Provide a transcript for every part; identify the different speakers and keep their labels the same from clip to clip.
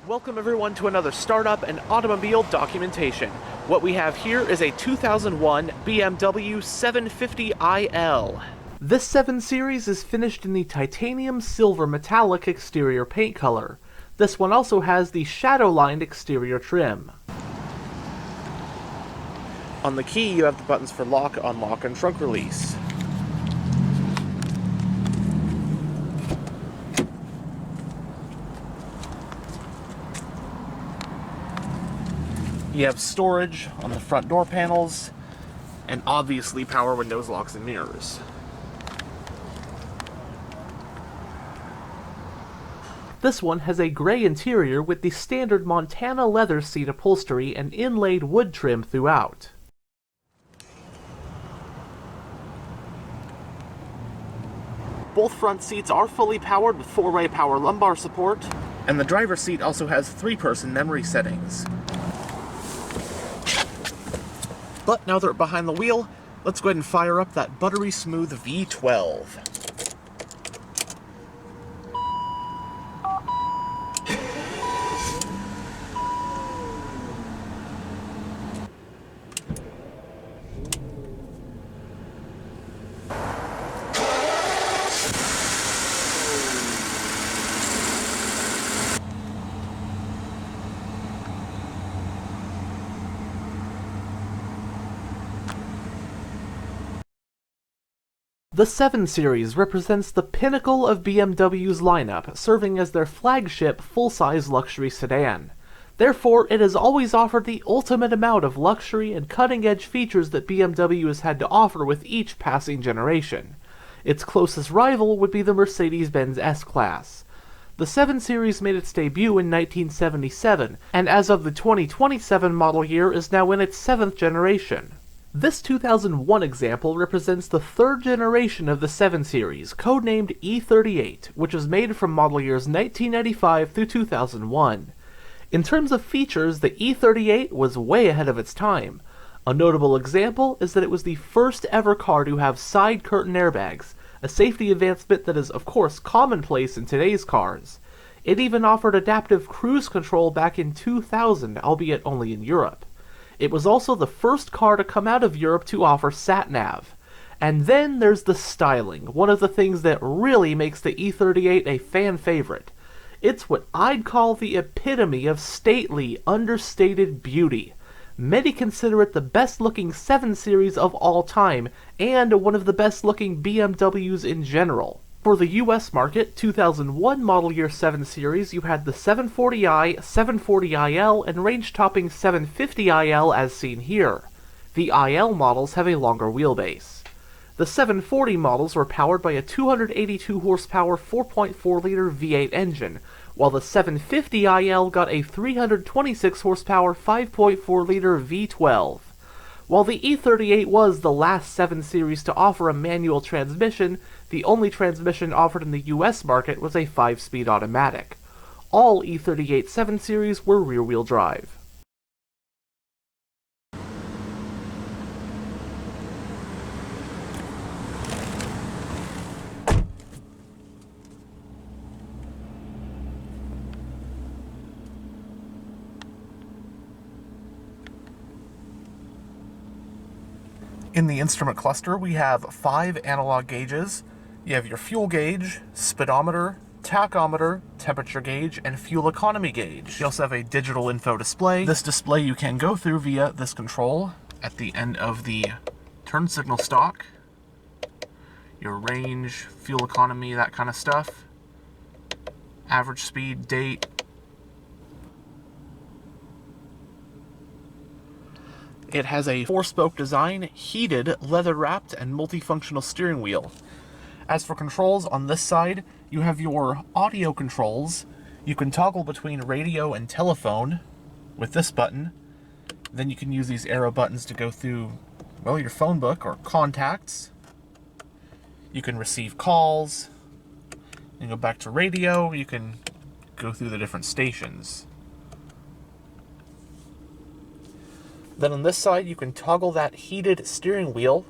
Speaker 1: Welcome everyone to another startup and automobile documentation. What we have here is a 2001 BMW 750iL. This 7 Series is finished in the titanium silver metallic exterior paint color. This one also has the shadow-lined exterior trim. On the key you have the buttons for lock, unlock, and trunk release. You have storage on the front door panels, and obviously power windows, locks, and mirrors. This one has a gray interior with the standard Montana leather seat upholstery and inlaid wood trim throughout. Both front seats are fully powered with 4-way power lumbar support, and the driver's seat also has 3-person memory settings. But now that we're behind the wheel, let's go ahead and fire up that buttery smooth V12. The 7 Series represents the pinnacle of BMW's lineup, serving as their flagship full-size luxury sedan. Therefore, it has always offered the ultimate amount of luxury and cutting-edge features that BMW has had to offer with each passing generation. Its closest rival would be the Mercedes-Benz S-Class. The 7 Series made its debut in 1977, and as of the 2027 model year is now in its 7th generation. This 2001 example represents the 3rd generation of the 7 Series, codenamed E38, which was made from model years 1995 through 2001. In terms of features, the E38 was way ahead of its time. A notable example is that it was the first ever car to have side curtain airbags, a safety advancement that is of course commonplace in today's cars. It even offered adaptive cruise control back in 2000, albeit only in Europe. It was also the first car to come out of Europe to offer sat-nav. And then there's the styling, one of the things that really makes the E38 a fan favorite. It's what I'd call the epitome of stately, understated beauty. Many consider it the best-looking 7 Series of all time, and one of the best-looking BMWs in general. For the US market, 2001 model year 7 Series, you had the 740i, 740iL, and range-topping 750iL as seen here. The IL models have a longer wheelbase. The 740 models were powered by a 282 horsepower 4.4-liter V8 engine, while the 750iL got a 326 horsepower 5.4-liter V12. While the E38 was the last 7 Series to offer a manual transmission, the only transmission offered in the US market was a 5-speed automatic. All E38 7 Series were rear-wheel drive. In the instrument cluster, we have 5 analog gauges. You have your fuel gauge, speedometer, tachometer, temperature gauge, and fuel economy gauge. You also have a digital info display. This display you can go through via this control at the end of the turn signal stalk. Your range, fuel economy, that kind of stuff. Average speed, date. It has a 4-spoke design, heated, leather-wrapped, and multifunctional steering wheel. As for controls, on this side, you have your audio controls. You can toggle between radio and telephone with this button. Then you can use these arrow buttons to go through, well, your phone book or contacts. You can receive calls. And go back to radio. You can go through the different stations. Then on this side, you can toggle that heated steering wheel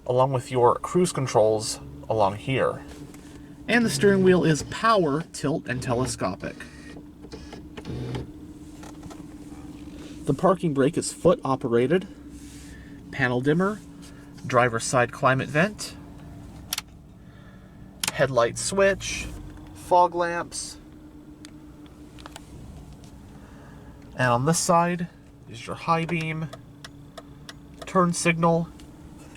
Speaker 1: along with your cruise controls along here. And the steering wheel is power, tilt, and telescopic. The parking brake is foot operated. Panel dimmer, driver's side climate vent, headlight switch, fog lamps, and on this side is your high beam, turn signal,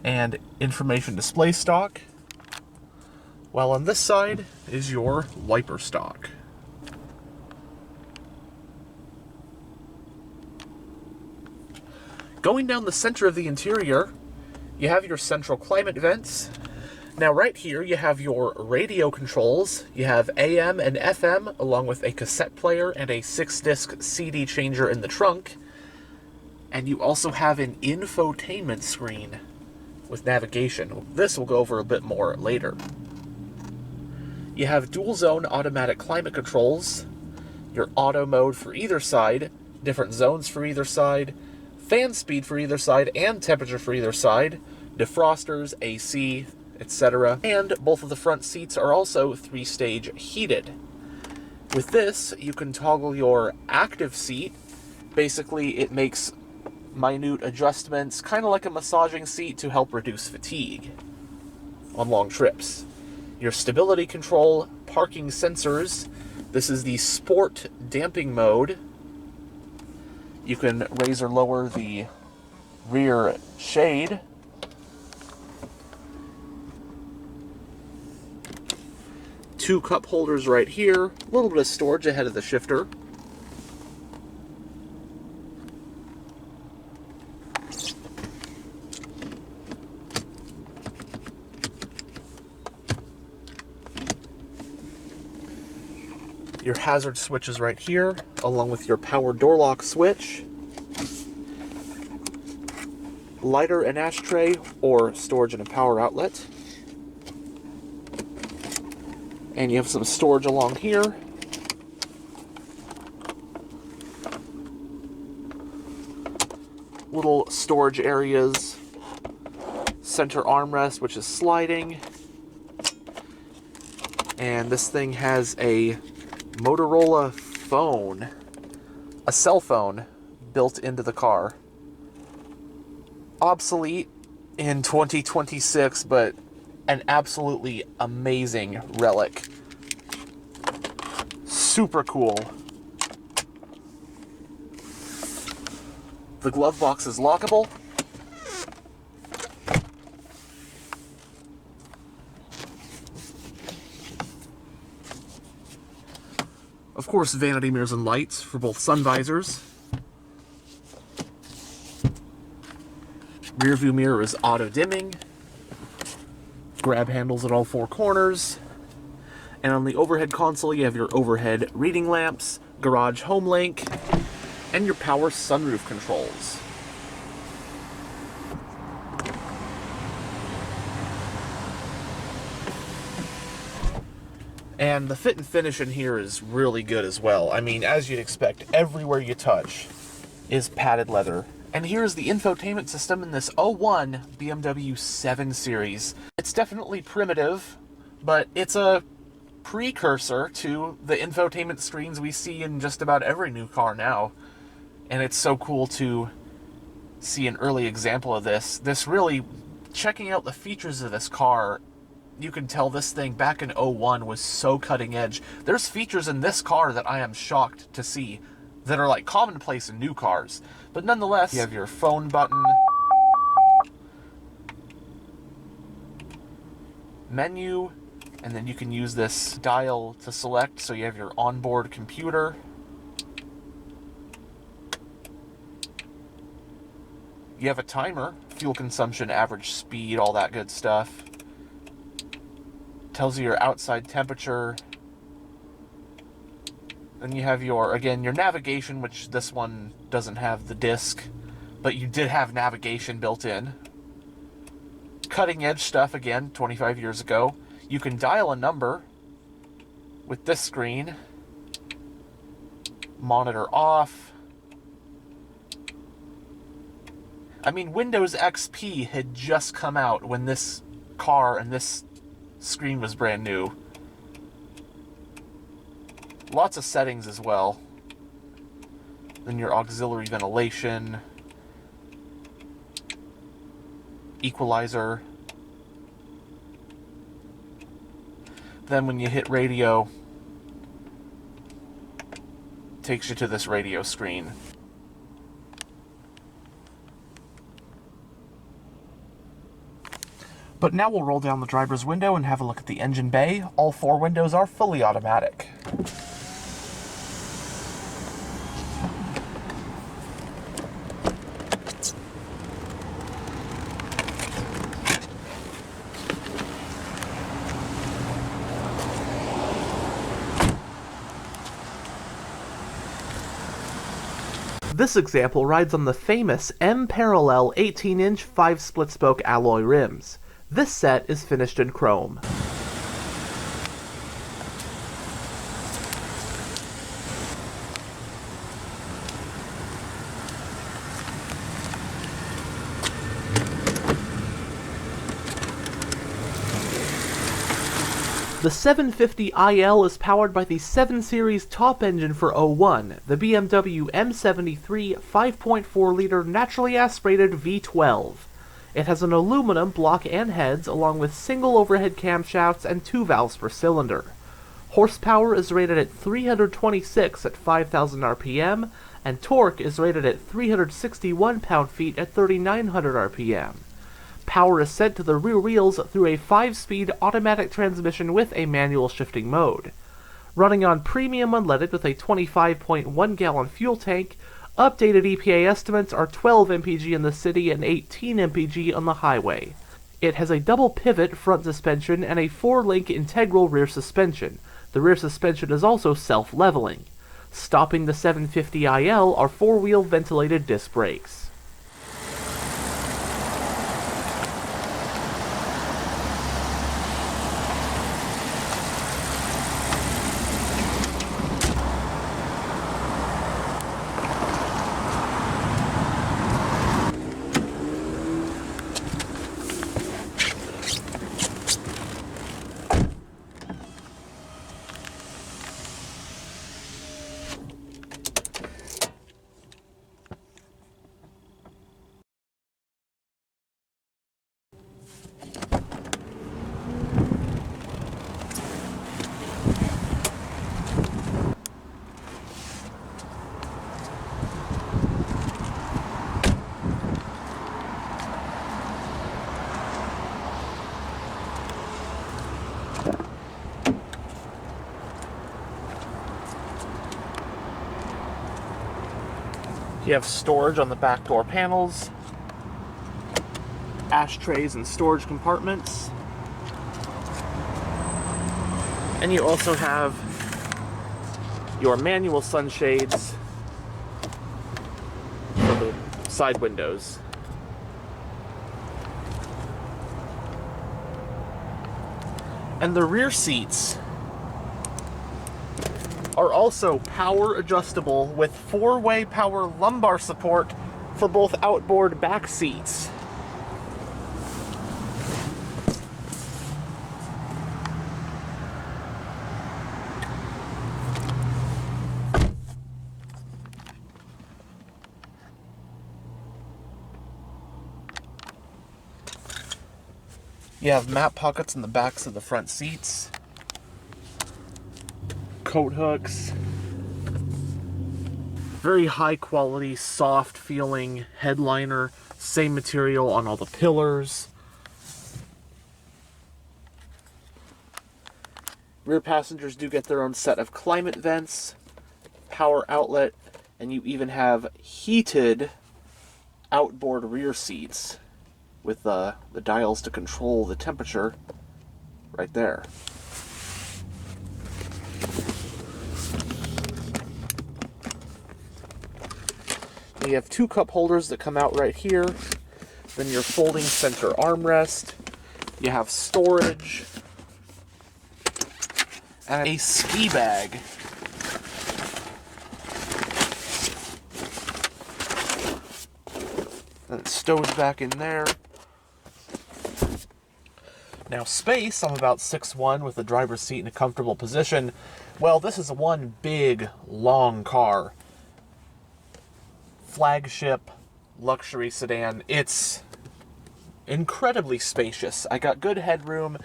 Speaker 1: and information display stalk, while on this side is your wiper stalk. Going down the center of the interior, you have your central climate vents. Now right here you have your radio controls. You have AM and FM along with a cassette player and a 6-disc CD changer in the trunk. And you also have an infotainment screen with navigation. This we'll go over a bit more later. You have dual zone automatic climate controls, your auto mode for either side, different zones for either side, fan speed for either side and temperature for either side, defrosters, AC, etc. And both of the front seats are also 3-stage heated. With this, you can toggle your active seat. Basically, it makes minute adjustments, kind of like a massaging seat, to help reduce fatigue on long trips. Your stability control, parking sensors. This is the sport damping mode. You can raise or lower the rear shade. Two cup holders right here. A little bit of storage ahead of the shifter. Your hazard switches right here, along with your power door lock switch. Lighter and ashtray, or storage and a power outlet. And you have some storage along here. Little storage areas. Center armrest, which is sliding. And this thing has a Motorola phone, a cell phone, built into the car. Obsolete in 2026, but an absolutely amazing relic. Super cool. The glove box is lockable. Of course, vanity mirrors and lights for both sun visors. Rear view mirror is auto dimming. Grab handles at all 4 corners. And on the overhead console, you have your overhead reading lamps, garage home link, and your power sunroof controls. And the fit and finish in here is really good as well. I mean, as you'd expect, everywhere you touch is padded leather. And here's the infotainment system in this '01 BMW 7 Series. It's definitely primitive, but it's a precursor to the infotainment screens we see in just about every new car now. And it's so cool to see an early example of this. This really, checking out the features of this car, you can tell this thing back in '01 was so cutting edge. There's features in this car that I am shocked to see that are like commonplace in new cars. But nonetheless, you have your phone button, menu, and then you can use this dial to select, so you have your onboard computer. You have a timer, fuel consumption, average speed, all that good stuff. Tells you your outside temperature. Then you have your, again, your navigation, which this one doesn't have the disc, but you did have navigation built in. Cutting edge stuff, again, 25 years ago. You can dial a number with this screen. Monitor off. I mean, Windows XP had just come out when this car and this screen was brand new. Lots of settings as well. Then your auxiliary ventilation, equalizer. Then when you hit radio, it takes you to this radio screen. But now we'll roll down the driver's window and have a look at the engine bay. All 4 windows are fully automatic. This example rides on the famous M-Parallel 18-inch 5-split-spoke alloy rims. This set is finished in chrome. The 750iL is powered by the 7 Series top engine for 01, the BMW M73 5.4-liter naturally aspirated V12. It has an aluminum block and heads, along with single overhead camshafts and 2 valves per cylinder. Horsepower is rated at 326 at 5,000 RPM, and torque is rated at 361 pound-feet at 3,900 RPM. Power is sent to the rear wheels through a 5-speed automatic transmission with a manual shifting mode. Running on premium unleaded with a 25.1-gallon fuel tank, updated EPA estimates are 12 mpg in the city and 18 mpg on the highway. It has a double pivot front suspension and a 4-link integral rear suspension. The rear suspension is also self-leveling. Stopping the 750iL are 4-wheel ventilated disc brakes. You have storage on the back door panels, ashtrays and storage compartments, and you also have your manual sunshades for the side windows. And the rear seats are also power adjustable with 4-way power lumbar support for both outboard back seats. You have map pockets in the backs of the front seats, coat hooks, very high quality, soft feeling headliner, same material on all the pillars. Rear passengers do get their own set of climate vents, power outlet, and you even have heated outboard rear seats with the dials to control the temperature right there. You have 2 cup holders that come out right here, then your folding center armrest, you have storage, and a ski bag. And it stows back in there. Now space, I'm about 6'1" with the driver's seat in a comfortable position. Well, this is one big, long car. flagship luxury sedan. It's incredibly spacious. I got good headroom.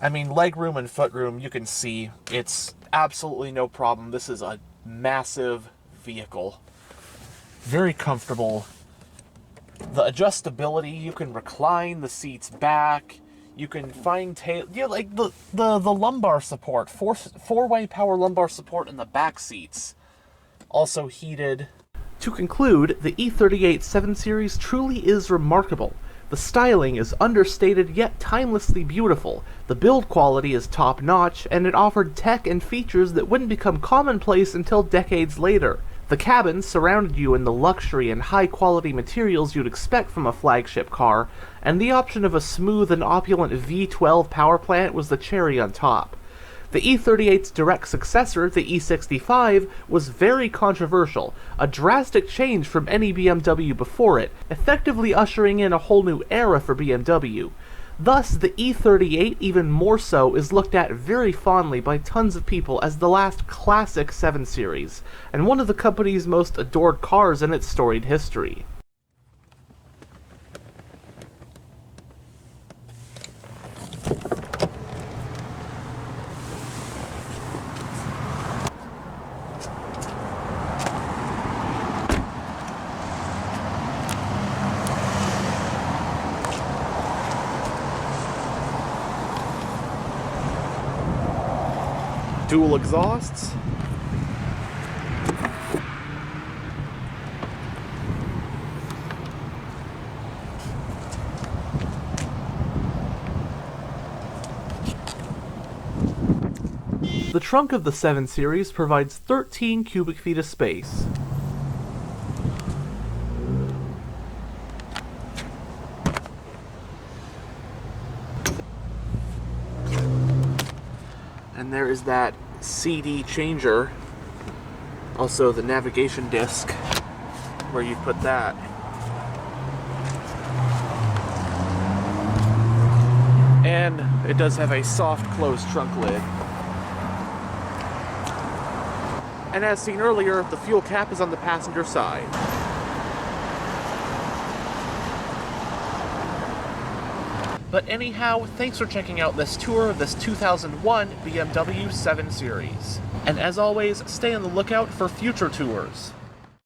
Speaker 1: I mean, legroom and footroom, you can see. It's absolutely no problem. This is a massive vehicle. Very comfortable. The adjustability, you can recline the seats back. You can find like the lumbar support, four-way power lumbar support in the back seats. Also heated. To conclude, the E38 7 Series truly is remarkable. The styling is understated yet timelessly beautiful, the build quality is top-notch, and it offered tech and features that wouldn't become commonplace until decades later. The cabin surrounded you in the luxury and high-quality materials you'd expect from a flagship car, and the option of a smooth and opulent V12 power plant was the cherry on top. The E38's direct successor, the E65, was very controversial, a drastic change from any BMW before it, effectively ushering in a whole new era for BMW. Thus, the E38, even more so, is looked at very fondly by tons of people as the last classic 7 Series, and one of the company's most adored cars in its storied history. Dual exhausts. The trunk of the 7 Series provides 13 cubic feet of space. And there is that CD changer, also the navigation disc, where you put that. And it does have a soft closed trunk lid. And as seen earlier, the fuel cap is on the passenger side. But anyhow, thanks for checking out this tour of this 2001 BMW 7 Series. And as always, stay on the lookout for future tours.